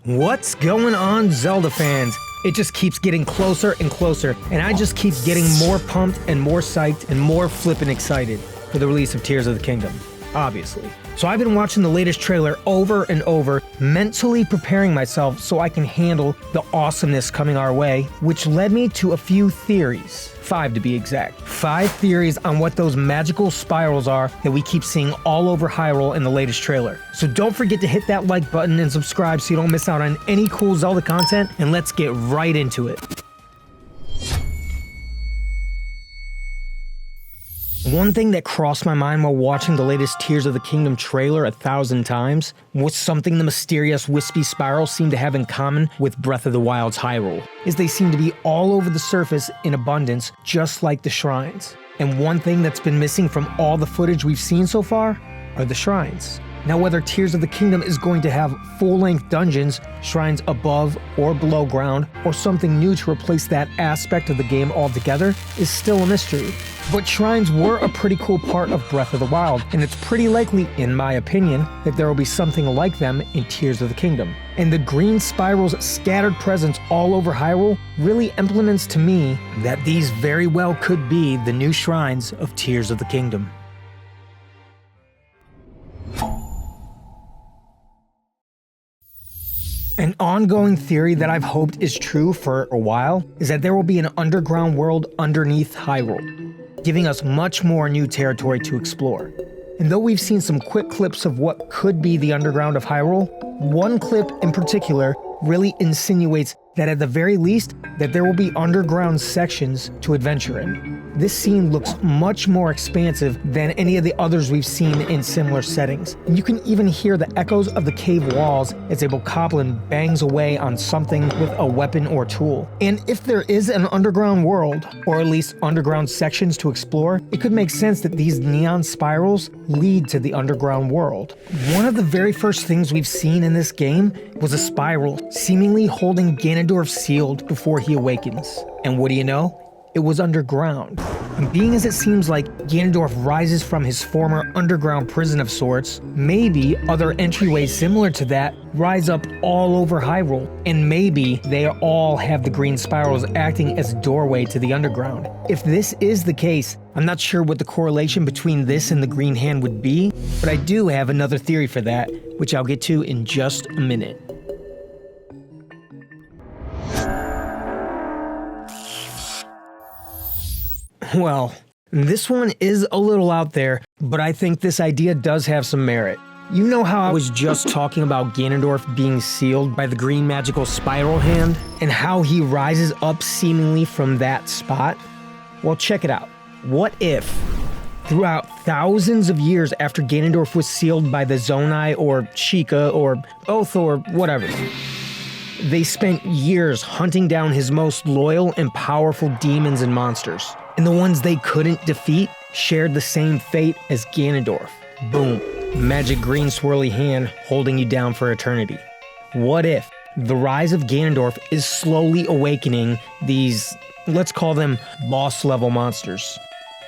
What's going on, Zelda fans? It just keeps getting closer and closer, and I just keep getting more pumped and more psyched and more flippin' excited for the release of Tears of the Kingdom, obviously. So I've been watching the latest trailer over and over, mentally preparing myself so I can handle the awesomeness coming our way, which led me to a few theories. 5 to be exact. 5 theories on what those magical spirals are that we keep seeing all over Hyrule in the latest trailer. So don't forget to hit that like button and subscribe so you don't miss out on any cool Zelda content, and let's get right into it. One thing that crossed my mind while watching the latest Tears of the Kingdom trailer 1,000 times was something the mysterious wispy spirals seem to have in common with Breath of the Wild's Hyrule, is they seem to be all over the surface in abundance, just like the shrines. And one thing that's been missing from all the footage we've seen so far are the shrines. Now, whether Tears of the Kingdom is going to have full-length dungeons, shrines above or below ground, or something new to replace that aspect of the game altogether is still a mystery. But shrines were a pretty cool part of Breath of the Wild, and it's pretty likely, in my opinion, that there will be something like them in Tears of the Kingdom. And the green spiral's scattered presence all over Hyrule really implements to me that these very well could be the new shrines of Tears of the Kingdom. An ongoing theory that I've hoped is true for a while is that there will be an underground world underneath Hyrule, giving us much more new territory to explore. And though we've seen some quick clips of what could be the underground of Hyrule, one clip in particular really insinuates that at the very least, that there will be underground sections to adventure in. This scene looks much more expansive than any of the others we've seen in similar settings. And you can even hear the echoes of the cave walls as a bokoblin bangs away on something with a weapon or tool. And if there is an underground world, or at least underground sections to explore, it could make sense that these neon spirals lead to the underground world. One of the very first things we've seen in this game was a spiral, seemingly holding Ganondorf sealed before he awakens. And what do you know? It was underground. And being as it seems like Ganondorf rises from his former underground prison of sorts, maybe other entryways similar to that rise up all over Hyrule, and maybe they all have the green spirals acting as a doorway to the underground. If this is the case, I'm not sure what the correlation between this and the green hand would be, but I do have another theory for that, which I'll get to in just a minute. Well, this one is a little out there, but I think this idea does have some merit. You know how I was just talking about Ganondorf being sealed by the green magical spiral hand, and how he rises up seemingly from that spot? Well, check it out. What if, throughout thousands of years after Ganondorf was sealed by the Zonai or Sheikah or both or whatever, they spent years hunting down his most loyal and powerful demons and monsters, and the ones they couldn't defeat shared the same fate as Ganondorf. Boom. Magic green swirly hand holding you down for eternity. What if the rise of Ganondorf is slowly awakening these, let's call them boss level monsters,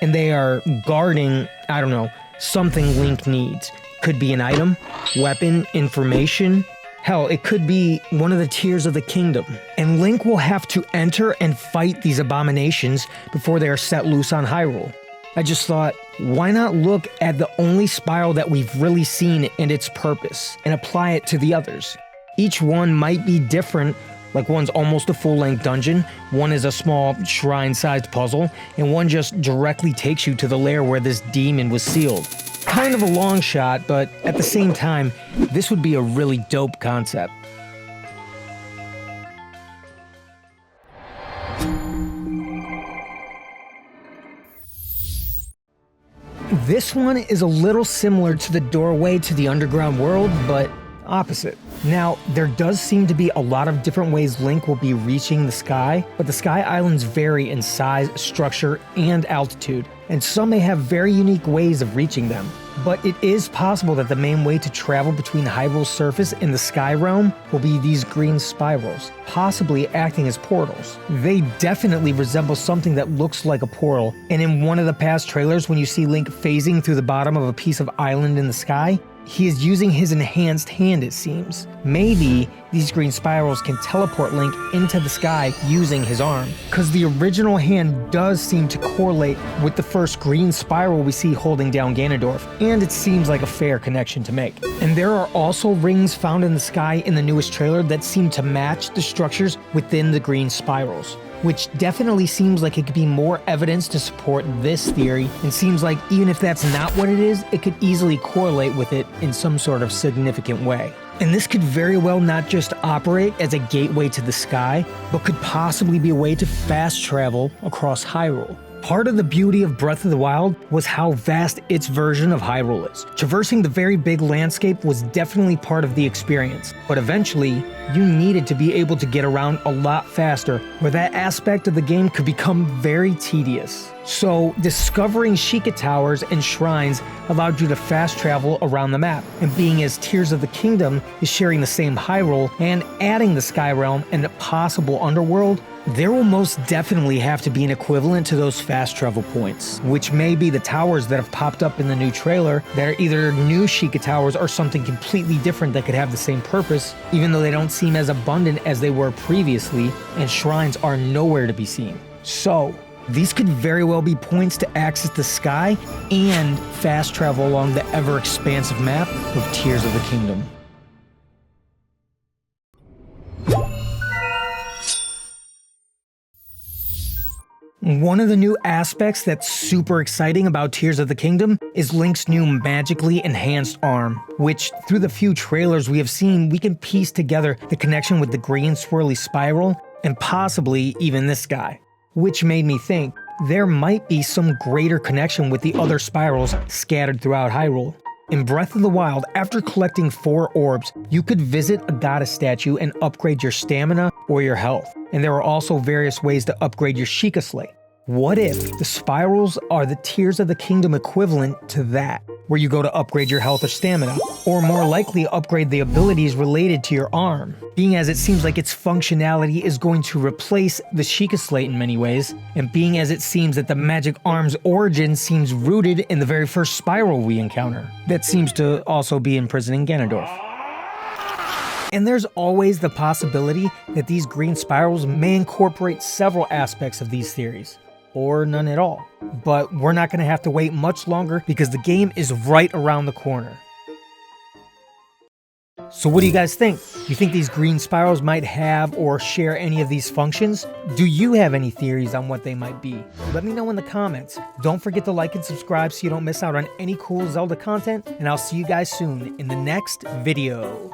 and they are guarding, I don't know, something Link needs. Could be an item, weapon, information. Hell, it could be one of the Tears of the Kingdom. And Link will have to enter and fight these abominations before they are set loose on Hyrule. I just thought, why not look at the only spiral that we've really seen and its purpose, and apply it to the others? Each one might be different, like one's almost a full-length dungeon, one is a small shrine-sized puzzle, and one just directly takes you to the lair where this demon was sealed. Kind of a long shot, but at the same time, this would be a really dope concept. This one is a little similar to the doorway to the underground world, but opposite. Now, there does seem to be a lot of different ways Link will be reaching the sky, but the sky islands vary in size, structure, and altitude, and some may have very unique ways of reaching them. But it is possible that the main way to travel between Hyrule's surface and the Sky Realm will be these green spirals, possibly acting as portals. They definitely resemble something that looks like a portal, and in one of the past trailers when you see Link phasing through the bottom of a piece of island in the sky, he is using his enhanced hand, it seems. Maybe these green spirals can teleport Link into the sky using his arm, because the original hand does seem to correlate with the first green spiral we see holding down Ganondorf, and it seems like a fair connection to make. And there are also rings found in the sky in the newest trailer that seem to match the structures within the green spirals, which definitely seems like it could be more evidence to support this theory, and seems like even if that's not what it is, it could easily correlate with it in some sort of significant way. And this could very well not just operate as a gateway to the sky, but could possibly be a way to fast travel across Hyrule. Part of the beauty of Breath of the Wild was how vast its version of Hyrule is. Traversing the very big landscape was definitely part of the experience, but eventually, you needed to be able to get around a lot faster, where that aspect of the game could become very tedious. So, discovering Sheikah Towers and shrines allowed you to fast travel around the map, and being as Tears of the Kingdom is sharing the same Hyrule and adding the Sky Realm and a possible underworld, there will most definitely have to be an equivalent to those fast travel points, which may be the towers that have popped up in the new trailer that are either new Sheikah Towers or something completely different that could have the same purpose, even though they don't seem as abundant as they were previously, and shrines are nowhere to be seen. So, these could very well be points to access the sky and fast travel along the ever-expansive map of Tears of the Kingdom. One of the new aspects that's super exciting about Tears of the Kingdom is Link's new magically enhanced arm, which through the few trailers we have seen, we can piece together the connection with the green swirly spiral and possibly even this guy. Which made me think there might be some greater connection with the other spirals scattered throughout Hyrule. In Breath of the Wild, after collecting 4 orbs, you could visit a goddess statue and upgrade your stamina or your health. And there are also various ways to upgrade your Sheikah Slate. What if the spirals are the Tears of the Kingdom equivalent to that, where you go to upgrade your health or stamina, or more likely upgrade the abilities related to your arm, being as it seems like its functionality is going to replace the Sheikah Slate in many ways, and being as it seems that the magic arm's origin seems rooted in the very first spiral we encounter, that seems to also be imprisoning Ganondorf. And there's always the possibility that these green spirals may incorporate several aspects of these theories, or none at all. But we're not going to have to wait much longer because the game is right around the corner. So what do you guys think? Do you think these green spirals might have or share any of these functions? Do you have any theories on what they might be? Let me know in the comments. Don't forget to like and subscribe so you don't miss out on any cool Zelda content, and I'll see you guys soon in the next video.